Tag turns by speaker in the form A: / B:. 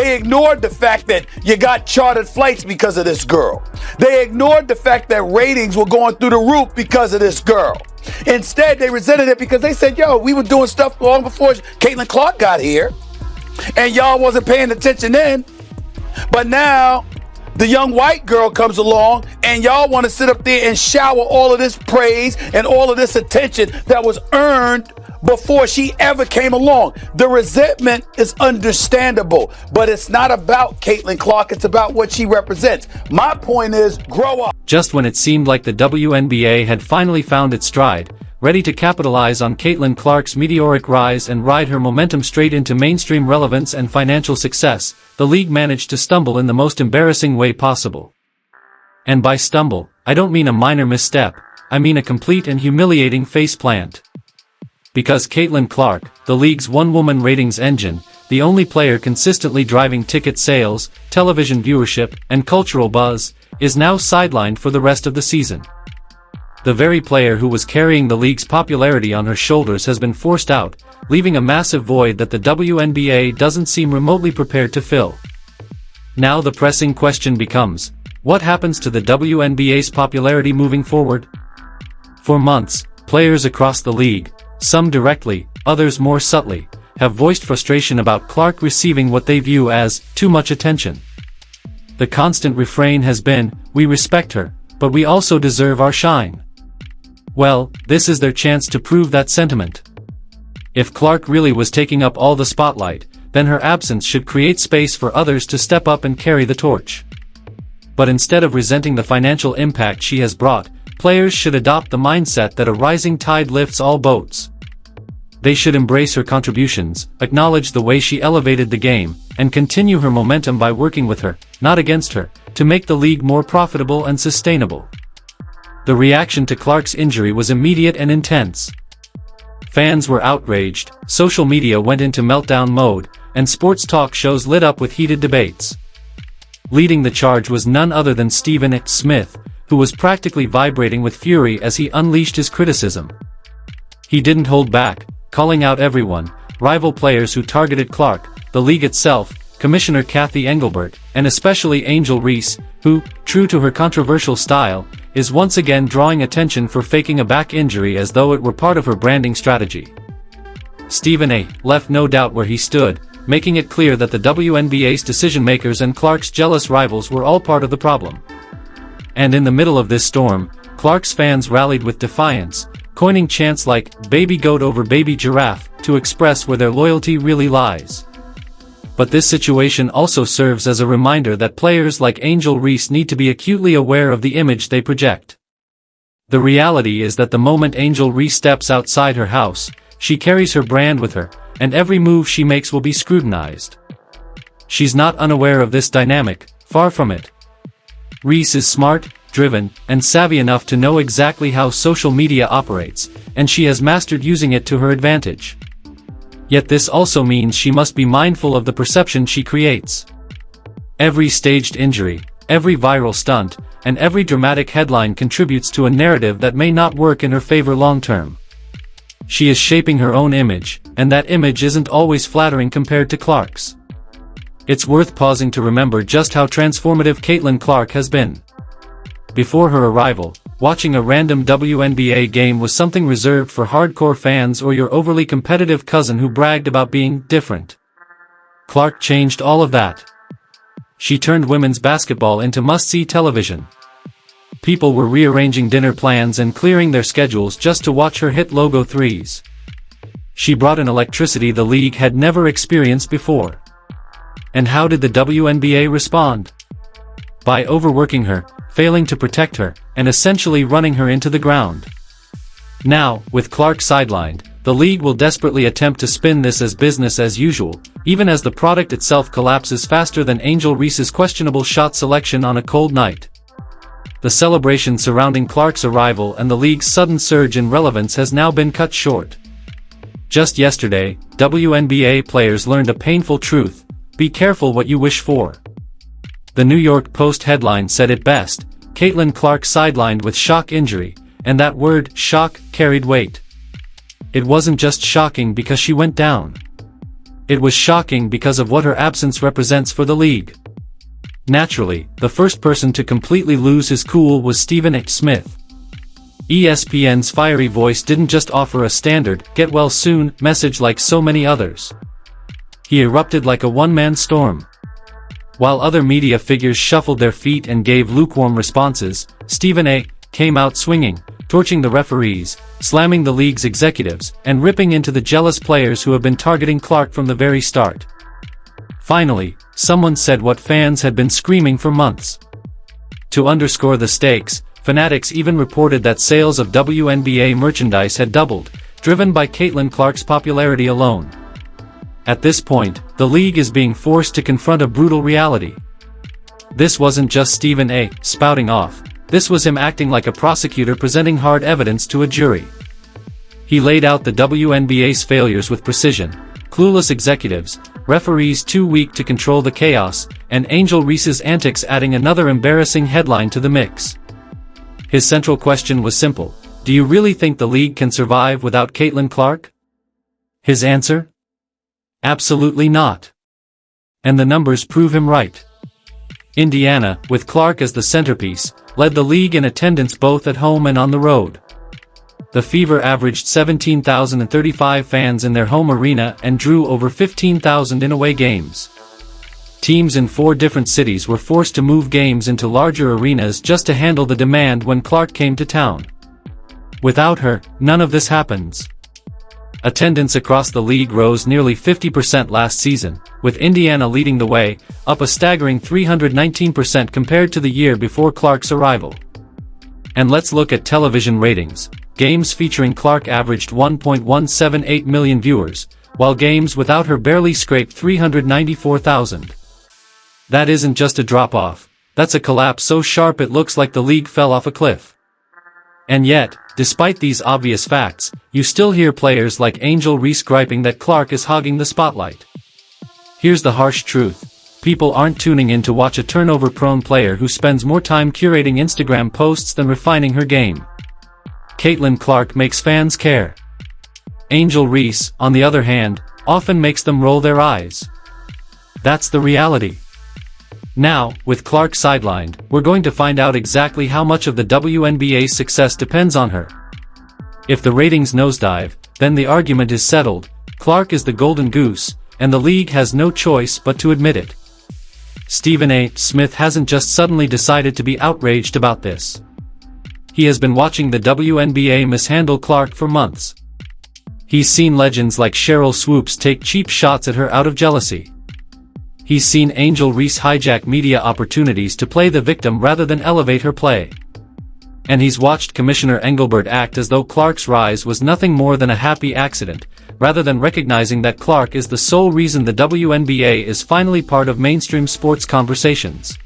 A: They ignored the fact that you got chartered flights because of this girl. They ignored the fact that ratings were going through the roof because of this girl. Instead, they resented it because they said, yo, we were doing stuff long before Caitlin Clark got here, and y'all wasn't paying attention then. But now the young white girl comes along and y'all want to sit up there and shower all of this praise and all of this attention that was earned before she ever came along. The resentment is understandable, but it's not about Caitlin Clark. It's about what she represents. My point is, grow up.
B: Just when it seemed like the WNBA had finally found its stride, ready to capitalize on Caitlin Clark's meteoric rise and ride her momentum straight into mainstream relevance and financial success, the league managed to stumble in the most embarrassing way possible. And by stumble, I don't mean a minor misstep, I mean a complete and humiliating faceplant. Because Caitlin Clark, the league's one-woman ratings engine, the only player consistently driving ticket sales, television viewership, and cultural buzz, is now sidelined for the rest of the season. The very player who was carrying the league's popularity on her shoulders has been forced out, leaving a massive void that the WNBA doesn't seem remotely prepared to fill. Now the pressing question becomes, what happens to the WNBA's popularity moving forward? For months, players across the league, some directly, others more subtly, have voiced frustration about Clark receiving what they view as too much attention. The constant refrain has been, we respect her, but we also deserve our shine. Well, this is their chance to prove that sentiment. If Clark really was taking up all the spotlight, then her absence should create space for others to step up and carry the torch. But instead of resenting the financial impact she has brought, players should adopt the mindset that a rising tide lifts all boats. They should embrace her contributions, acknowledge the way she elevated the game, and continue her momentum by working with her, not against her, to make the league more profitable and sustainable. The reaction to Clark's injury was immediate and intense. Fans were outraged, social media went into meltdown mode, and sports talk shows lit up with heated debates. Leading the charge was none other than Stephen A. Smith, who was practically vibrating with fury as he unleashed his criticism. He didn't hold back, calling out everyone, rival players who targeted Clark, the league itself, Commissioner Kathy Engelbert, and especially Angel Reese, who, true to her controversial style, is once again drawing attention for faking a back injury as though it were part of her branding strategy. Stephen A. left no doubt where he stood, making it clear that the WNBA's decision-makers and Clark's jealous rivals were all part of the problem. And in the middle of this storm, Clark's fans rallied with defiance, coining chants like, "Baby goat over baby giraffe," to express where their loyalty really lies. But this situation also serves as a reminder that players like Angel Reese need to be acutely aware of the image they project. The reality is that the moment Angel Reese steps outside her house, she carries her brand with her, and every move she makes will be scrutinized. She's not unaware of this dynamic, far from it. Reese is smart, driven, and savvy enough to know exactly how social media operates, and she has mastered using it to her advantage. Yet this also means she must be mindful of the perception she creates. Every staged injury, every viral stunt, and every dramatic headline contributes to a narrative that may not work in her favor long-term. She is shaping her own image, and that image isn't always flattering compared to Clark's. It's worth pausing to remember just how transformative Caitlin Clark has been. Before her arrival, watching a random WNBA game was something reserved for hardcore fans or your overly competitive cousin who bragged about being different. Clark changed all of that. She turned women's basketball into must-see television. People were rearranging dinner plans and clearing their schedules just to watch her hit logo threes. She brought an electricity the league had never experienced before. And how did the WNBA respond? By overworking her, failing to protect her, and essentially running her into the ground. Now, with Clark sidelined, the league will desperately attempt to spin this as business as usual, even as the product itself collapses faster than Angel Reese's questionable shot selection on a cold night. The celebration surrounding Clark's arrival and the league's sudden surge in relevance has now been cut short. Just yesterday, WNBA players learned a painful truth: be careful what you wish for. The New York Post headline said it best: Caitlin Clark sidelined with shock injury, and that word, shock, carried weight. It wasn't just shocking because she went down. It was shocking because of what her absence represents for the league. Naturally, the first person to completely lose his cool was Stephen A. Smith. ESPN's fiery voice didn't just offer a standard, get-well-soon message like so many others. He erupted like a one-man storm. While other media figures shuffled their feet and gave lukewarm responses, Stephen A. came out swinging, torching the referees, slamming the league's executives, and ripping into the jealous players who have been targeting Clark from the very start. Finally, someone said what fans had been screaming for months. To underscore the stakes, fanatics even reported that sales of WNBA merchandise had doubled, driven by Caitlin Clark's popularity alone. At this point, the league is being forced to confront a brutal reality. This wasn't just Stephen A. spouting off. This was him acting like a prosecutor presenting hard evidence to a jury. He laid out the WNBA's failures with precision: clueless executives, referees too weak to control the chaos, and Angel Reese's antics adding another embarrassing headline to the mix. His central question was simple: do you really think the league can survive without Caitlin Clark? His answer? Absolutely not. And the numbers prove him right. Indiana, with Clark as the centerpiece, led the league in attendance both at home and on the road. The Fever averaged 17,035 fans in their home arena and drew over 15,000 in away games. Teams in 4 different cities were forced to move games into larger arenas just to handle the demand when Clark came to town. Without her, none of this happens. Attendance across the league rose nearly 50% last season, with Indiana leading the way, up a staggering 319% compared to the year before Clark's arrival. And let's look at television ratings. Games featuring Clark averaged 1.178 million viewers, while games without her barely scraped 394,000. That isn't just a drop-off, that's a collapse so sharp it looks like the league fell off a cliff. And yet, despite these obvious facts, you still hear players like Angel Reese griping that Clark is hogging the spotlight. Here's the harsh truth: people aren't tuning in to watch a turnover-prone player who spends more time curating Instagram posts than refining her game. Caitlin Clark makes fans care. Angel Reese, on the other hand, often makes them roll their eyes. That's the reality. Now, with Clark sidelined, we're going to find out exactly how much of the WNBA's success depends on her. If the ratings nosedive, then the argument is settled: Clark is the golden goose, and the league has no choice but to admit it. Stephen A. Smith hasn't just suddenly decided to be outraged about this. He has been watching the WNBA mishandle Clark for months. He's seen legends like Cheryl Swoops take cheap shots at her out of jealousy. He's seen Angel Reese hijack media opportunities to play the victim rather than elevate her play. And he's watched Commissioner Engelbert act as though Clark's rise was nothing more than a happy accident, rather than recognizing that Clark is the sole reason the WNBA is finally part of mainstream sports conversations.